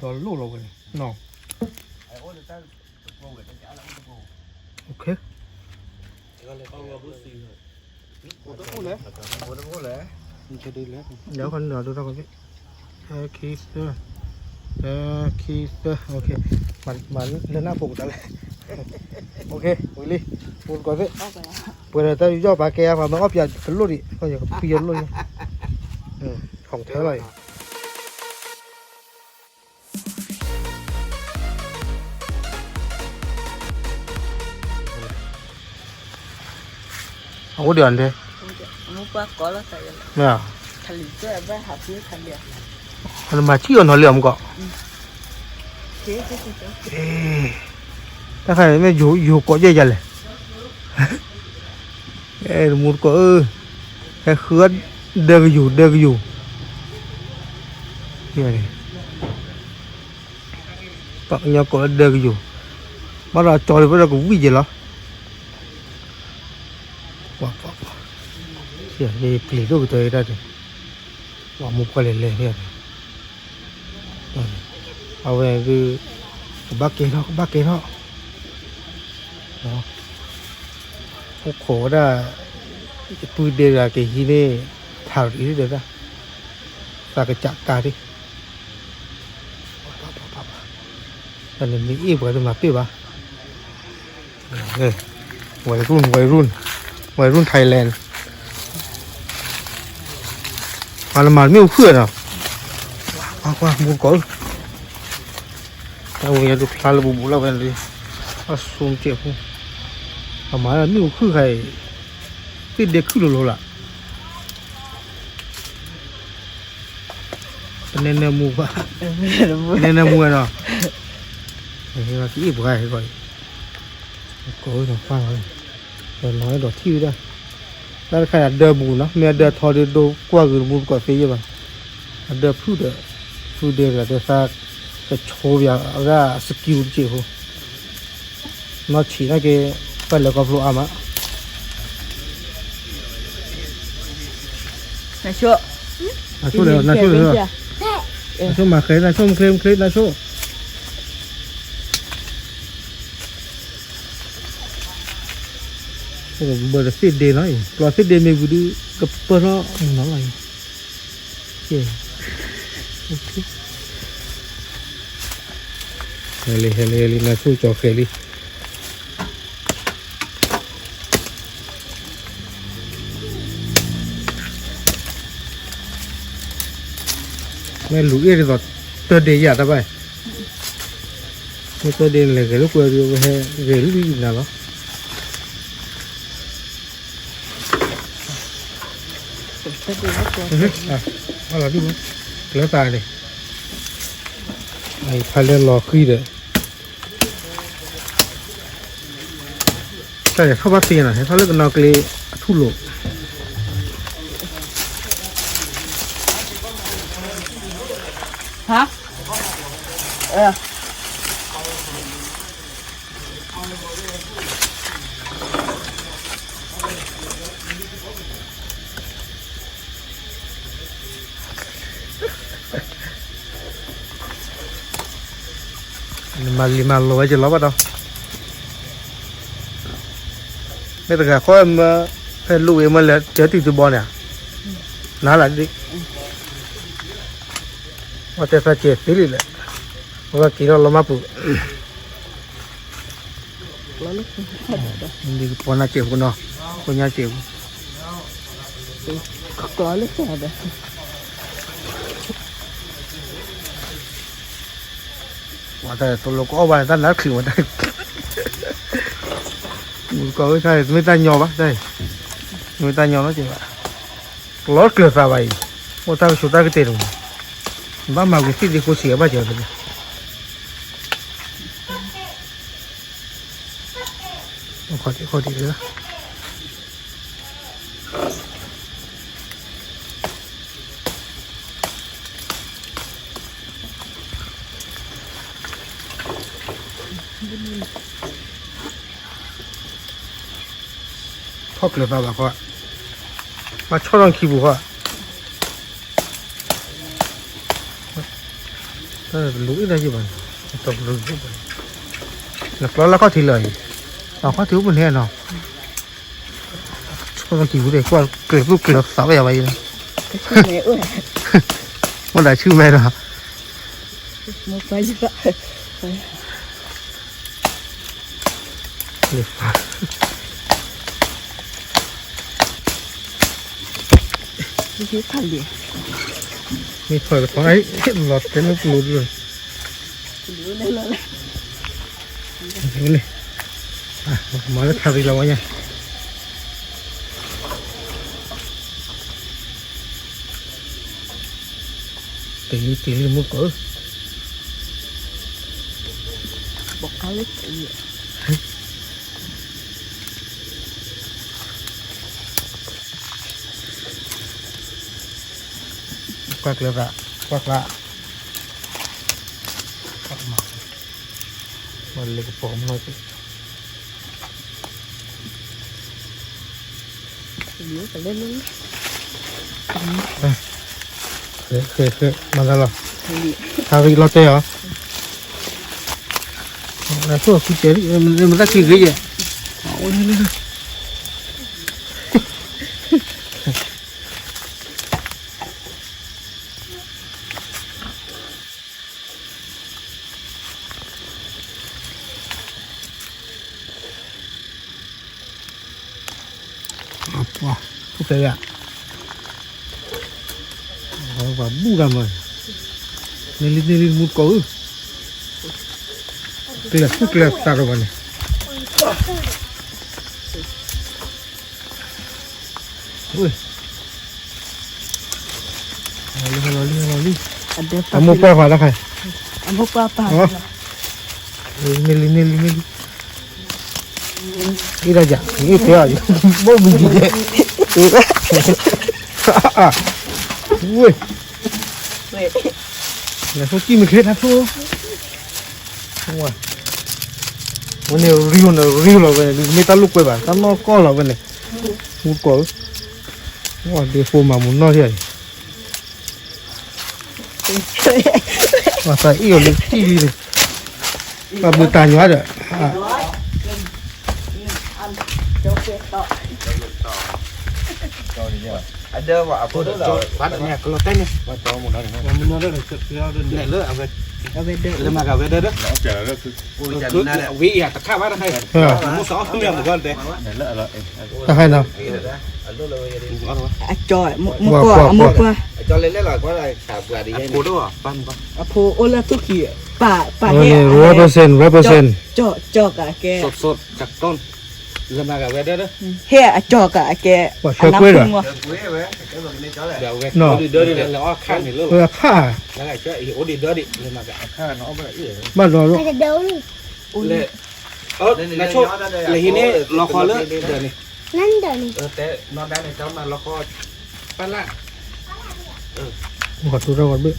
đó lô rồi nó ok nếu con nữa tôi đâu có biết Keeper ok bạn lên áp phục ta lại ok Willy muốn có vậy bữa nay tao cho bà kia và nó ấp giờ phân luôn đi coi như phiền luôn không thế này không có điện thế không có là phải nè thành lý cho em học phía thành điện mà chỉ còn nó liềm có thế ta phải mới dù có dây dần này một có cái khứa đơ cái dù này bạn nhau có đơ cái dù bắt đầu trôi bắt đầu cũng vì gì đó wow vậy plei đâu tới đây wow một cái lên hereเอาไว้คือบักเกทอเนาะพวกโขด่าปืนเดียวกับที่นี่ถ่ายอีกเดี๋ยวนะตากระจักตาดิแต่เนี่ยมีอีกว่าจะมาปี้ปะเนี่ยวัยรุ่นไทยแลนด์มาละมาไม่เอาเพื่อนอ่ะว่ามูก่อนเอาอย่างดูพลาดบุบแล้วเป็นเลยสูงเจ็บหูทำไมไม่รู้คือใครที่เด็กขึ้นรู้ละเป็นเนื้อมูปะเนื้อมูเนาะเฮ้ยว่ากี่บุกไอ้ก่อนก็ต้องฟังเลยแต่น้อยดอกที่ได้แล้วขนาดเดินบูนะเมียเดินทอเดินดูกว่าคือบูกว่าเสียบ้างเดินพูดเดียวกับเดินซากจะโชว์อย่างอะไรสกิลเจ้าหัวน่าชี้นะแกไปแล้วก็พลุอามานาชัวเลยนาชัวมาเคยนาชัวเคลมนาชัวโอ้เบอร์สิเดย์น้อยตัวสิเดย์ไม่บุรีกับเปอร์น้อยเย้โอเคเฮลินาชูจอเฮลิแม่ลูกเอ๋ยตัวเดียร์ตาไปไม่ตัวเดียร์เลยก็ลูกเอ๋ยเฮเรลี่น่ะเนาะอะไรดิมั้งแล้วตายเลยไอ้พาเลนรอขึ้นเลยแต่เข้าบ้านเสียนะเขาเรียกนอกเลยทุ่โลฮะlima lo aja lah apa tauนี่แต่เขาให้ลูกเอ็มมาแล้วเจอติดตัวบอลเนี่ยน่ารักดิว่าแต่ถ้าเจ็บสิเลยว่ากินเรามาปุ๊บนี่ปนเจ็บกันเนาะคนยาเจ็บก็เลยแค่เด้อว่าแต่ตัวเราก็เอาไว้ตั้งนัดขึ้นมาได้ก็ใช่ไม่ตายยอมปะใช่ไม่ตายยอมแล้วจริงปะรถเกลือสบายว่าถ้าชุดตาก็เต็มบ้านมากุศิดีกุศิบ้าเจ้าเลยขอดีเลยชอบเลยป่าวเขามาชอบลองคีบุเขา lũ ít đây chứ bạn tổng lũ chứ bạn là có thì lời có thiếu mình hè nào con chỉ có để qua kể lúc kể sáu giờ vậy này mẹ ơi con đã chưa mẹ rồi một cái gì vậy cái khăn liền mi thôi có ấy lọt cái nó lụt rồi này mới nó thao đi lâu nha tí mua cỡ bọc cá lít gì quạt lửa vạ quạt mà lấy cái phồng thôi chứ nhớ phải lên luôn khề mà ra rồi thao đi lo tê hả là số cái chế đi mình ra kia cái gì wow không thấy ạ và bu ra rồi nên một cối đây là phút lẹ ta rồi này ui đi mua pa vào đó khai mua pa meli đi ra dạng cái thế à bố mình gì vậy ui là số kim mình hết hả thôi không àวันนี้ริวเราไปไม่ตลุกไปบ้างตั้งนอกก็เราไปเนี่ยมุดก่อว่าเดี๋ยวโฟมามุนนอกที่ไหนว่าใส่อีกเลยที่ดีเลยมาบุตรอยู่ฮะเด้อanh đưa vào phố đó rồi bắt nhà có lót tay này vào cho một đó này mình nói đây là này lỡ à về lên mà cả về đây đó nó chờ đó cứ vị à tắc khá bắt hay mua sáu không nhận được con thế này lỡ rồi tắc hay nào trời một qua cho lên đấy là có là xả bùa đi phố đó à ban phố ola tu kia bà represent cho cả cái sốt chặt con lên mà cả về đây đó he cho cả cái chơi quê rồi nó đi đưa đi là nó khăn thì luôn khá cái này chơi hiểu đi đưa đi lên mà cả khăn nó mới ít mà rồi luôn lệ là chỗ là hình này lo kho lớn đời này thế nó đang này cháu mà lo kho phát lạ một tu rau biết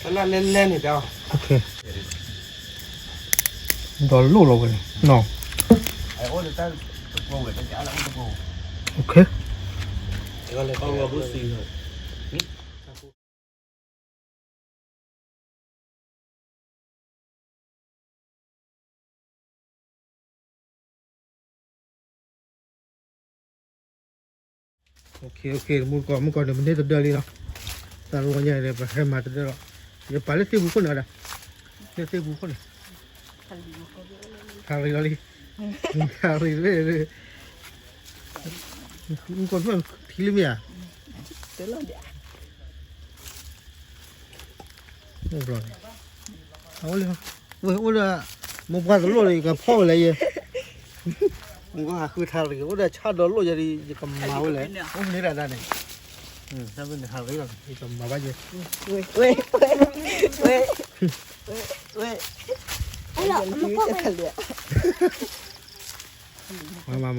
phát lạ lên thì cháu ok đó lù lù này nó ok gọi là con bút xì rồi ok muốn còn được mình thấy đưa đi đâu ta luôn nhà này phải mà đưa rồi giờ phải lấy tiêu bút nữa đây tiêu bút này thằng đi về còn phải thì làm gì à rồiเอาเลยว่ามันว่าตัวเลยกับพ่อเลยมันก็หาคือทางเลยว่าชาติตัวเลยจะกำมาไว้เลยผมนี่แหละนั่นเองถ้าเป็นทางเลยก็กำมาไว้เยอะเว้ยมา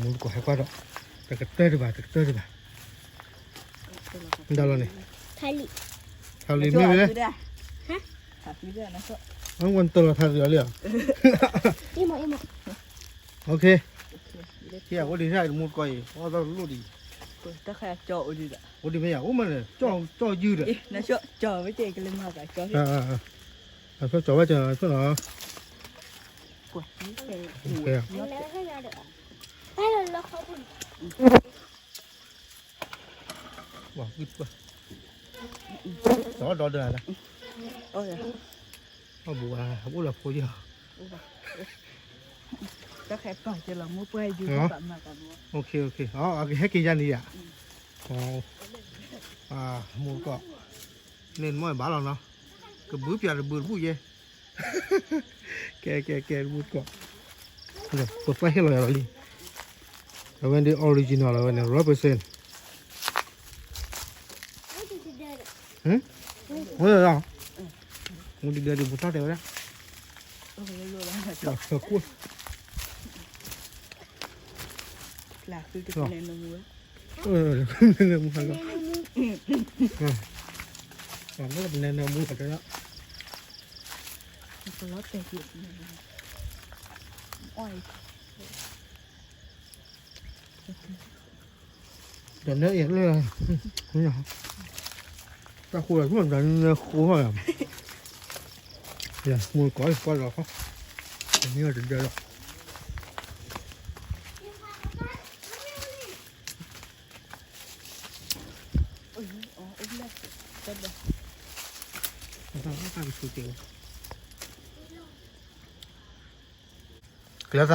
มุนก็ให้กว่าดอกแต่ก็เตอร์ดีบ่าดาวเลยทาลีไม่เลยมันวันตัวทาลีเลยโอเคที่อยากว่าดีใช่มุนก็อีกเพราะเรารู้ดี ตะแคร์จ่อดีละ 我这边呀，我们呢，照有的。 นะช่วยจ่อไว้เจกันเลยมากอะจ่อที่ 说找我讲说哪？ กดนี่เป็น 对呀， 哇，一不，找的了， โอ้ย 不啊，我来破呀。 ตะแคร์ปล่อยจะหลังมือไปอยู่แบบมากันว่า OK，好，还给人家呀。哦，木个，那么麻了呢，个不变的不耶，该木个，那不发现了呀哩，那问的 original 了，问的100%。我知道，我这个就不差这个了， โอ้ยรู้แล้วจ่อ 可酷。 หลักคือจะเป็นนมือ 那木看个，那个那木看着了。 มันก็ล้อแต่อยู่อ้อย 人家也是，哎呀，这湖了，这人湖好呀。呀，我搞了好，你看人家了。 โอ้ยอ๋ออุ้มเลยจับเลย 看个手机。格子，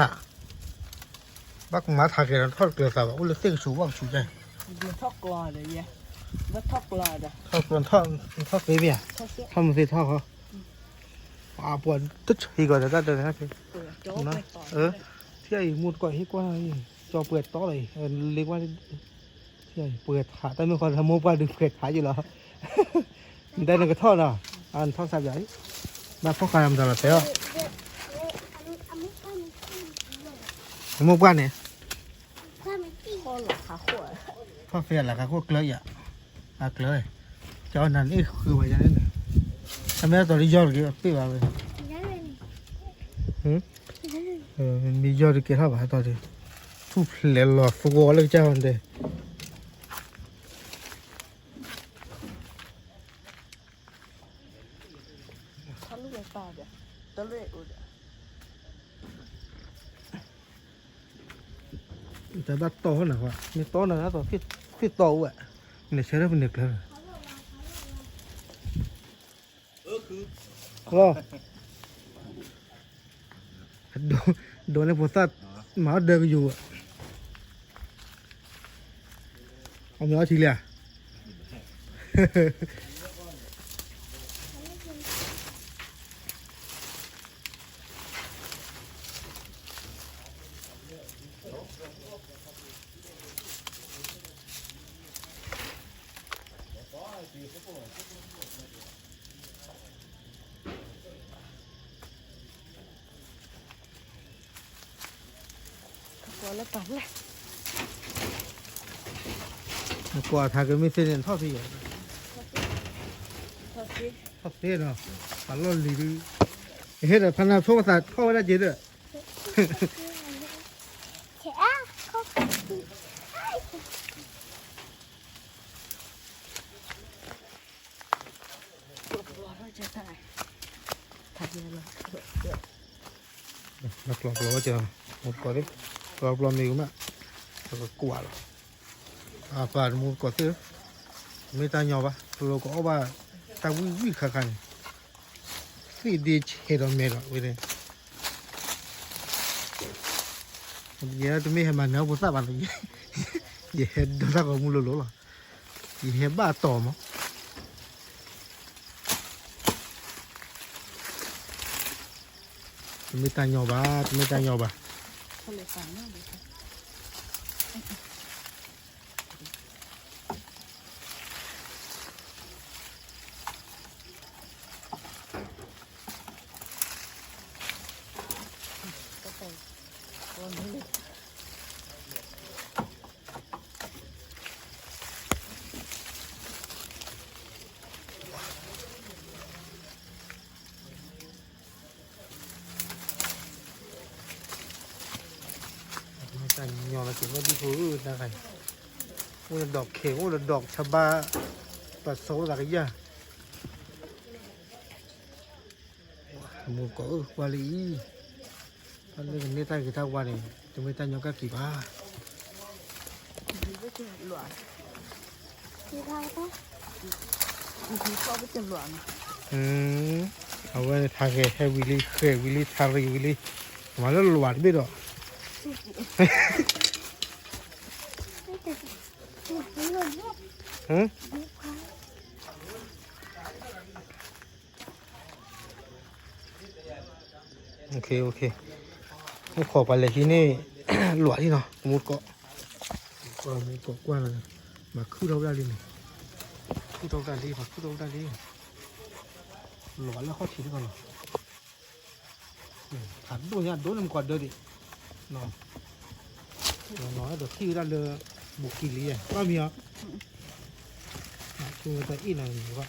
把公妈他给人套格子吧，我来这个手往手在， มันทอกกลอเลยยะว่าทอกกลอจ้ะ 套随便， ทอกเสี้ย 他们非套好。不，这一个的，这那去， เปิดโจ๊กไปต่อ ที่ไอ้มุดก่อยให้กว่าจอเปิดต่อเลยเรียกว่าที่ไอ้เปิดขาแต่ไม่ค่อยทำมุดว่าดึงเปิดขาอยู่แล้วได้นั่นก็ทอดอ่ะอันทอดสับใหญ่มาพวกการทำตลอดแล้วมุดว่าเนี่ย พ่อหลอกขาขวด ทอดเฟียนแหละครับพวกเกลืออ่ะเกลือเจ้านั่นนี่คือว่าอย่างนั้นทำไมตอนนี้ยอดกี่ปีวะเลยมียอดกี่เท่าไหร่ตอนนี้ทุบเลี้ยหลอดฟุกวอลเลยเจ้าอันเดีย ทะลุไปป่าจ้ะตะลุยอุด แต่บ้านโตหน่อยวะมีโตหน่อยนะตัวพี่โตอ่ะเนี่ยใช้ได้เป็นเด็กเลยก็โดนในโพสต์หมาเดินอยู่อ่ะเอาเนื้อทีเลย กลัวแล้วต่อเลย กว่าถ้าเกิดไม่เส้นทอดที่อยู่ ทอดสิ ทอดเส้นเนาะปลาล่อนลีดูเฮ็ดพันธุ์โชคศาสตร์เข้าได้เจอ กลัวเราจะตายทำยังไง นักหลอกเราจะหมดก่อนดิหลอกเรามีกูมั้ยแล้วก็กลัวหรอป่าหมดก่อนที่ไม่ตายหยาบเราก็เอาว่าตาวิ่งขันฟีดีเชดไม่หรอกเว้ยเดี๋ยวจะไม่ให้มันเนื้อบุษบาเลยเดี๋ยวโดนสักคนมุลโลละเดี๋ยวบ้าต่อมั้งไม่ตายหยาบไม่ตายหยาบ เขาเลยฟังมากเลยค่ะก็ไปวันนี้เลย แต่ยอมรับว่าดีกว่าอื่นนะใคร โอ้ดอกเขียวโอ้ดอกชะบาปัสสาวะอะไรอย่างมูก็วาลีอันนี้กันนี่ใต้กี่เท่าวันเองจะไม่ใต้ยองก็กี่บ้า Đi với chân loạn. Đi thôi đó. Đi so với chân loạn. เอาไว้ทางแค่วิลลี่เคยวิลลี่ทารีวิลลี่มาแล้วหวานไม่หรอ Đi rồi nhé. ฮึโอเคโอเคนี่ขอไปเลยที่นี่ หลวที่เนาะมุดเกาะก็มุดเกาะกว้างเลยมาขึ้นเราได้เลยขึ้นเราได้เลยมาขึ้นเราได้เลยหลวแล้วเขาถีบกันเหรอถัดโดนเนี่ยโดนมันกอดเดินดิเนาะน้อยเดี๋ยวที่ด้านเลยบุกกิลีอ่ะว่ามีอ่ะคือแต่อีนั่นอยู่ว่า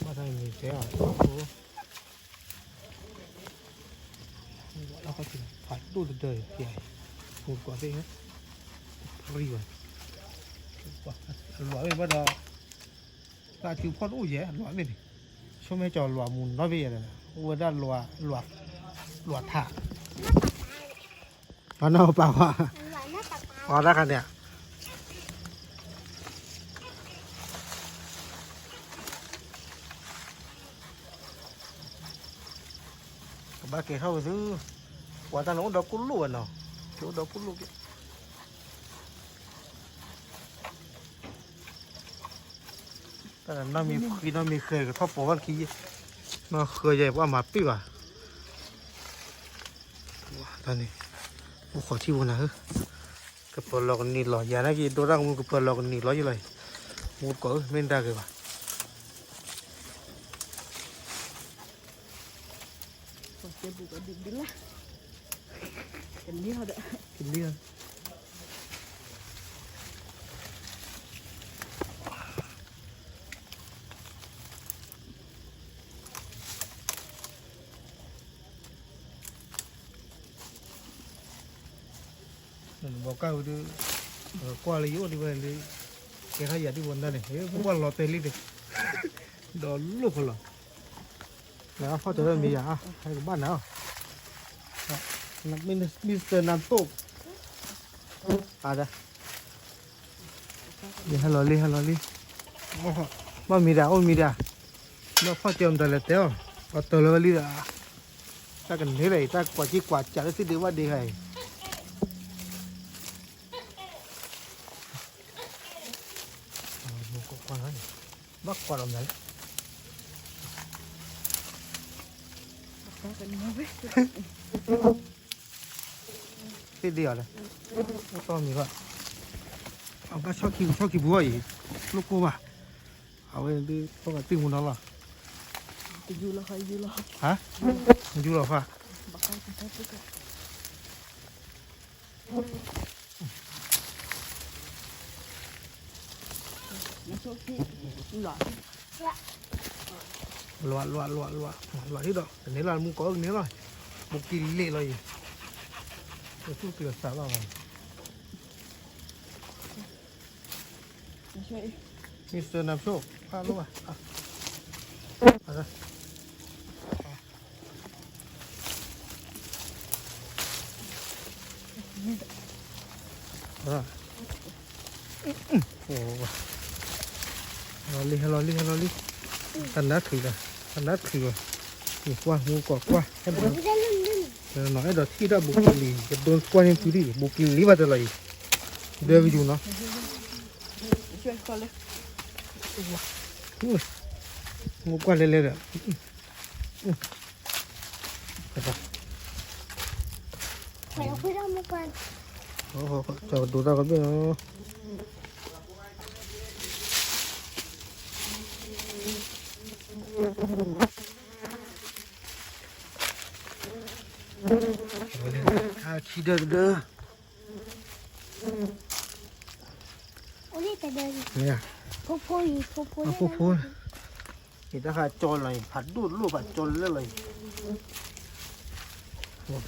ว่าทางนี้เจ้าโอ้แล้วก็ถึงผัดดูเดินใหญ่หมดกว่าไปฮะรีบว่าหลวงไปบ้านเราตาถือพ่อโอ้ยหลวงนี่ช่วยไม่จอหลวงมุนน้อยไปเลยนะว่าด้านหลวงถ่าตอนนั้นเปล่าว่าพอแล้วกันเนี่ยบ้าเกเข้าซื้อว่าตอนนั้นดอกกุลูอ่ะเนาะดอกกุลูแต่น้ามีขี้น้ามีเคยกับทอปปวันขี้น้าเคยใหญ่ว่ามาปิ้วอ่ะตอนนี้กูขอที่วันนะเฮ้ยกระเป๋าหลอกนี่หล่ออย่านะกี่ตัวร่างมึงกระเป๋าหลอกนี่หล่ออยู่เลยมูดก็ไม่ได้เลยว่ะSaya buka dinding lah. Ini ada. กินเรื่องบอกก้าวดูกว่าเลยอยู่ดีไปเลยแกขยันที่บนนั่นเลยเฮ้ยพวกเราเตลิดเลยโดนลูกคนละแล้วพ่อจะเริ่มมีอ่ะให้กับบ้านแล้วนักมิสเตอร์น้ำตกอาจจะเดี๋ยวฮัลโหลลี่ว่ามีดาวมีดาแล้วพ่อเจิมแต่ละเต้าก็ตัวเลยลี่อ่ะถ้ากันนี่เลยถ้ากว่าที่กว่าจะได้สิดีว่าดีไงกว่านั้นบักกว่าตรงไหน ที่เดียวเลยไม่ต้องมีว่าเอาก็ชอบกินบัวอีกลูกกูว่ะเอาไว้ดูพวกติ้งหุ่นนั่นหรอ Tujuh lah, tujuh lah. ฮะมันอยู่หรอป่ะ Bakal kita juga. Masuk sih, lah. ลัวที่ดอกแต่นี้เรามุกก็นี้เลยมุกกินเละเลยจะสู้เกลือสาบ้าง Masuk eh. มิสเตอร์นำโชคพาลูกอ่ะอะไรโอ้รอลี่ตันนัดถือเลยนี่กว่างูกอกว่าให้ดูหน่อยดอกที่ได้บุกลีจะโดนกวนยังตุลีบุกลีว่าจะไรเดี๋ยวไปดูเนาะ Masuk sekolah. งูกวนเรื่อยๆอ่ะไป Phải không biết đâu mà còn. โอ้โหจะดูตากันด้วยเนาะขี้เด้อ Ủa đi tại đời. เนี่ย Phô phô gì phô phô. มาพูดนี่ถ้าขาดโจรเลยผัดดูดลูกผัดโจรเลย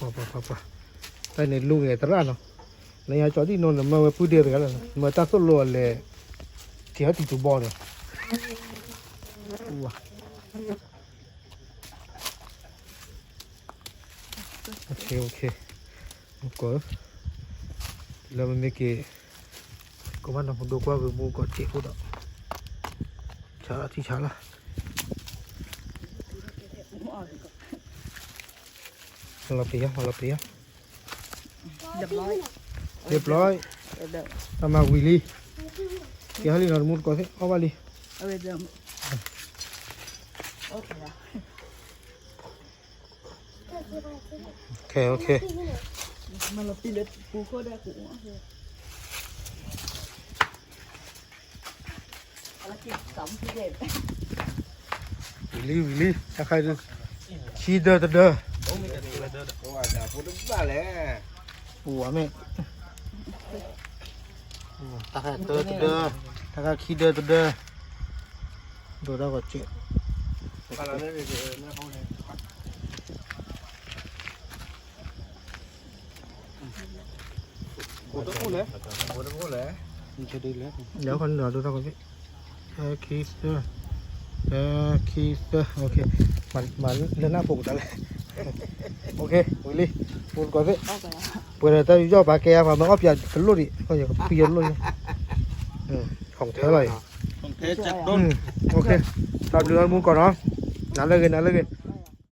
พอไปในลูกไงตลาดเนาะ နေရာကြော်တိနုံမဝပူတယ်ကလည်းမတဆလို့လေတီဟတီတူဘောတယ်ဝါโอเคโอเคก็แล้วมันไม่เกี่ยก็มันต้องดูกว่าคือมูก็เจ็บก็ต้องช้าที่ช้าละเราเปลี่ยน Đập lói. เรียบร้อย Đập. ทำมาวิลลี่เดี๋ยวให้ลีนอนมุดก่อนสิเอาไปลี Ở bây giờ. Ok. โอเคโอเค Mà là pin đất phú khô đã cũng. Là cái sống thì đẹp. วิลลี่ถ้าใครจะชีเดอร์เดอร์ โอ้มีแต่เดินโอ้อาจจะพูดบ้าแหละ ปัวแม่ถ้าใครเดอร์เดอร์ถ้าใครชีเดอร์เดอร์ดูได้ก็เจ็บ อะไรเนี่ยเดี๋ยวไม่เขาเลยกูต้องพูดเลยกูต้องพูดเลยมันจะดีแล้ว เดี๋ยวคนเดี๋ยวดูได้ก็สิคีสเดอร์คีสเดอร์โอเคมันเล่นหน้าปกแต่เลยโอเควิลลี่มุดก่อนสิ Ok. เปิดแต่ย่อปากแกมามันก็เปลี่ยนเป็นรุ่นดิก็อย่างเปลี่ยนรุ่นของแท้เลย ของเทจัดต้น โอเคตัดเรือมุดก่อนเนาะนั่นเลย